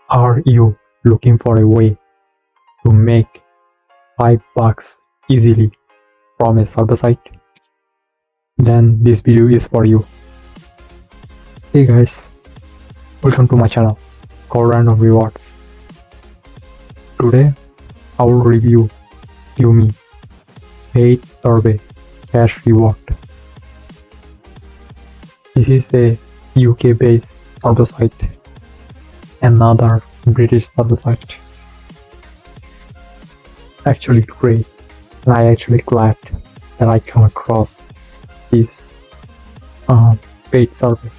Are you looking for a way to make $5 easily from a server site? Then this video is for you. Hey guys, welcome to my channel called Random Rewards. Today I will review Qmee paid survey cash reward. This is a UK based server site, another British server site. Actually great, and I actually glad that I come across this paid survey.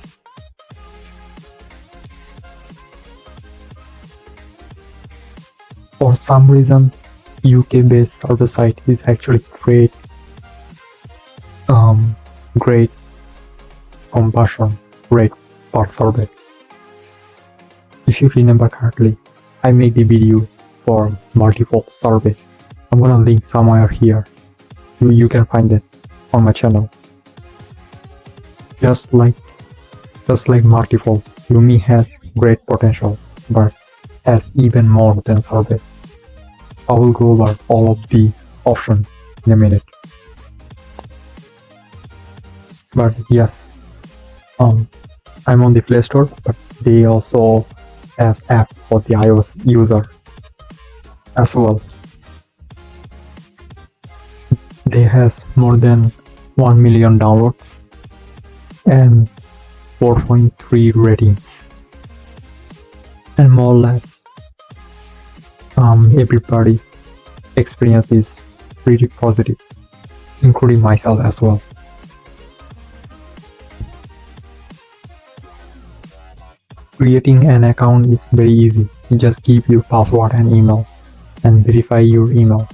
For some reason, UK based server site is actually great great conversion rate per survey. If you remember correctly, I made the video for multiple survey. I'm gonna link somewhere here. You can find it on my channel. Just like multiple, Qmee has great potential, but has even more than survey. I will go over all of the options in a minute. But yes, I'm on the Play Store, but they also have app for the iOS user as well. They has more than 1 million downloads and 4.3 ratings, and more or less everybody experience is pretty positive, including myself as well. Creating an account is very easy. You just give your password and email and verify your email,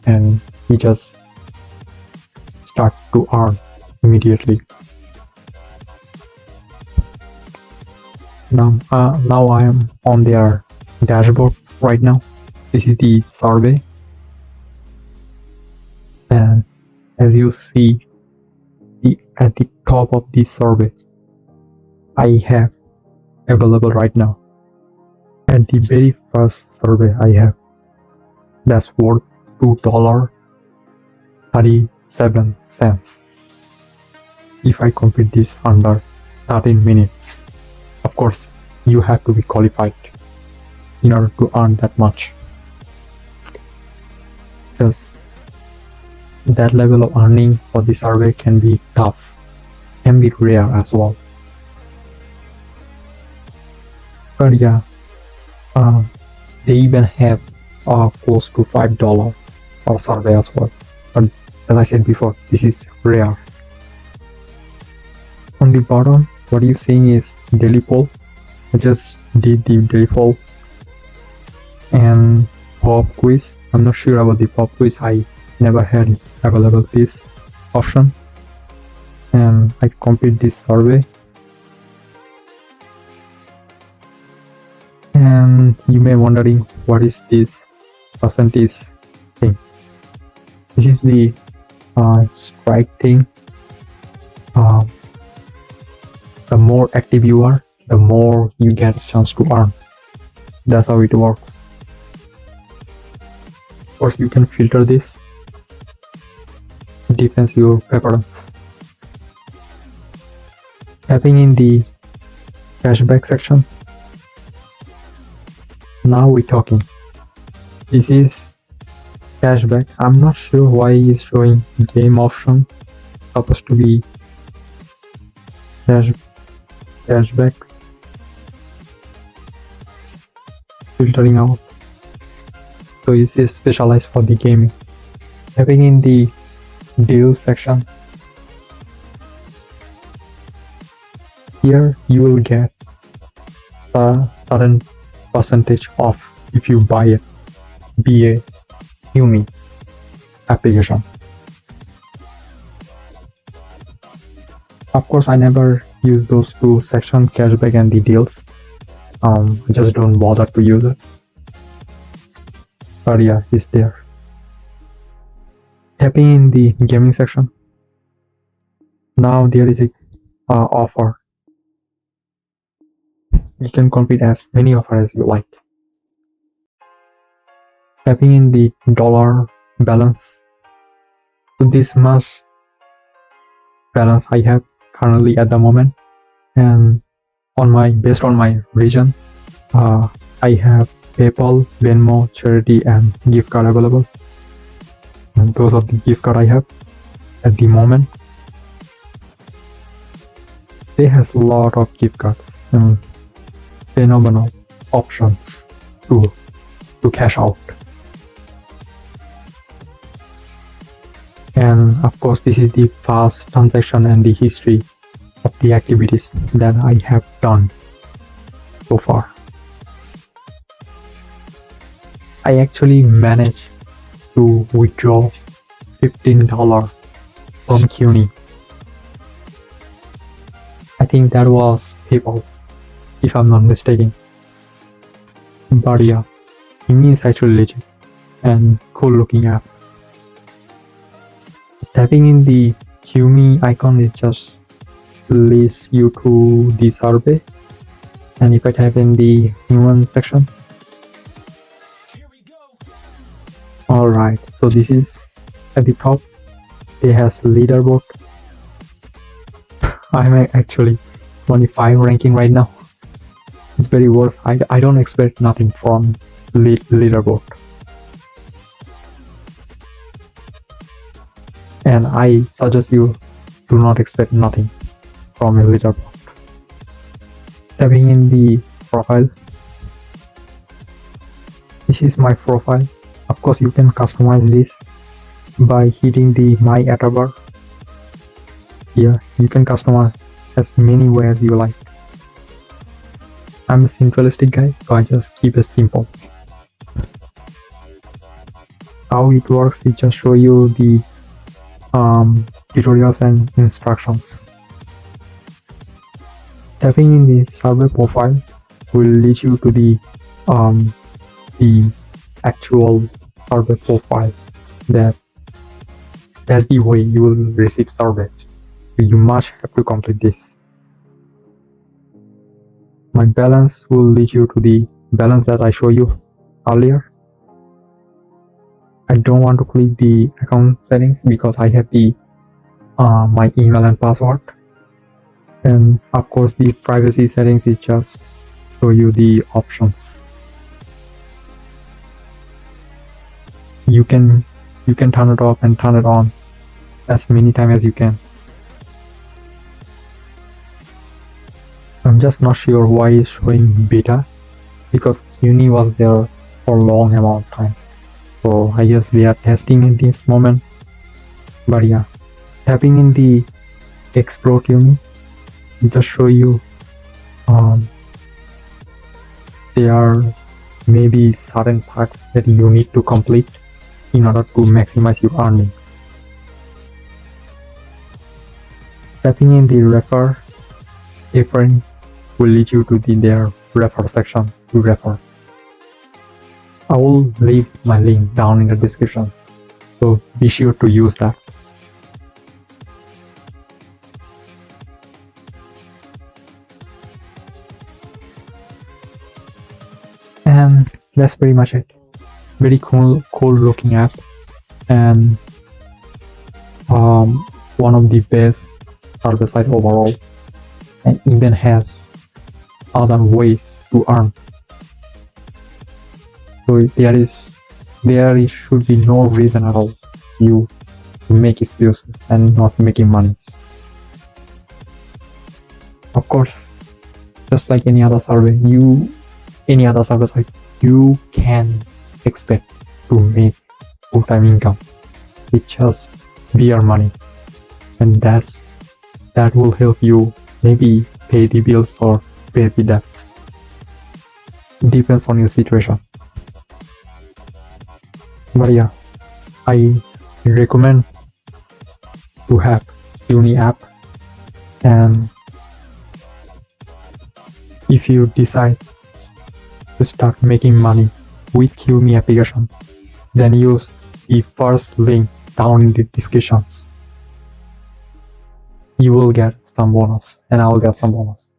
and you just start to earn immediately. Now I am on their dashboard right now. This is the survey, and as you see at the top of the survey, I have available right now. At the very first survey I have, that's worth $2.37. If I complete this under 13 minutes, of course you have to be qualified in order to earn that much, because that level of earning for the survey can be tough, can be rare as well. But yeah, they even have close to $5 per survey as well. But as I said before, this is rare. On the bottom, what you're seeing is daily poll. I just did the daily poll and pop quiz. I'm not sure about the pop quiz. I never had available this option, and I complete this survey. And you may wondering, what is this percentage thing? This is the strike thing. The more active you are, the more you get a chance to earn. That's how it works. Of course, you can filter this. It depends your preference. Tapping in the cashback section. Now we're talking. This is cashback. I'm not sure why it's showing game option. Supposed to be cashbacks. Filtering out. So this is specialized for the gaming. Having in the deals section. Here you will get a certain percentage off if you buy it via Qmee application. Of course, I never use those two sections, cashback and the deals. I just don't bother to use it. But yeah, it's there. Tapping in the gaming section. Now there is a offer. you can complete as many offers as you like. Tapping in the dollar balance. So this much balance I have currently at the moment, and based on my region, I have PayPal, Venmo, charity, and gift card available. And those are the gift card I have at the moment. They has a lot of gift cards and phenomenal options to cash out. And of course, this is the past transaction and the history of the activities that I have done so far. I actually managed to withdraw $15 from Qmee. I think that was PayPal, if I'm not mistaken. But yeah, Qmee is actually legit and cool looking app. Tapping in the Qmee icon, it just leads you to the survey. And if I type in the human section, alright, so this is at the top. It has leaderboard. I'm actually 25 ranking right now. It's very worse. I don't expect nothing from leaderboard. And I suggest you do not expect nothing from a leaderboard. Tapping in the profile. This is my profile. Of course, you can customize this by hitting the My Avatar. Here, you can customize as many ways as you like. I'm a simplistic guy, so I just keep it simple. How it works, it just show you the tutorials and instructions. Tapping in the survey profile will lead you to the actual survey profile. That's the way you will receive survey. You must have to complete this. My balance will lead you to the balance that I showed you earlier. I don't want to click the account settings because I have the my email and password. And of course, the privacy settings is just show you the options. You can turn it off and turn it on as many times as you can. I'm just not sure why it's showing beta, because Qmee was there for a long amount of time. So I guess they are testing in this moment. But yeah, tapping in the Explore Qmee, just show you there are maybe certain tasks that you need to complete in order to maximize your earnings. Tapping in the refer, a friend will lead you to their refer section to refer. I will leave my link down in the descriptions, so be sure to use that. And that's pretty much it. Very cool looking app, and one of the best service site overall, and even has other ways to earn. So there should be no reason at all you to make excuses and not making money. Of course, just like any other service site, you can expect to make full-time income with just bare money, and that will help you maybe pay the bills or pay the debts. Depends on your situation. But yeah, I recommend to have Qmee app, and if you decide to start making money with Qmee application, then use the first link down in the descriptions. You will get some bonus, and I will get some bonus.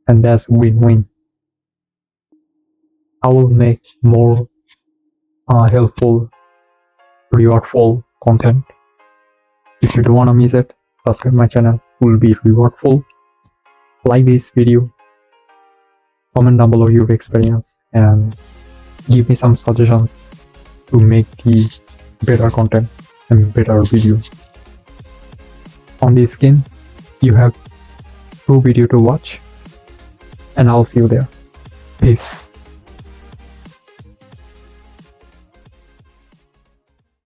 and that's win-win. I will make more helpful, rewardful content. If you don't want to miss it, subscribe my channel, will be rewardful. Like this video, comment down below your experience, and give me some suggestions to make the better content and better videos. On the screen, you have 2 videos to watch, and I'll see you there. Peace.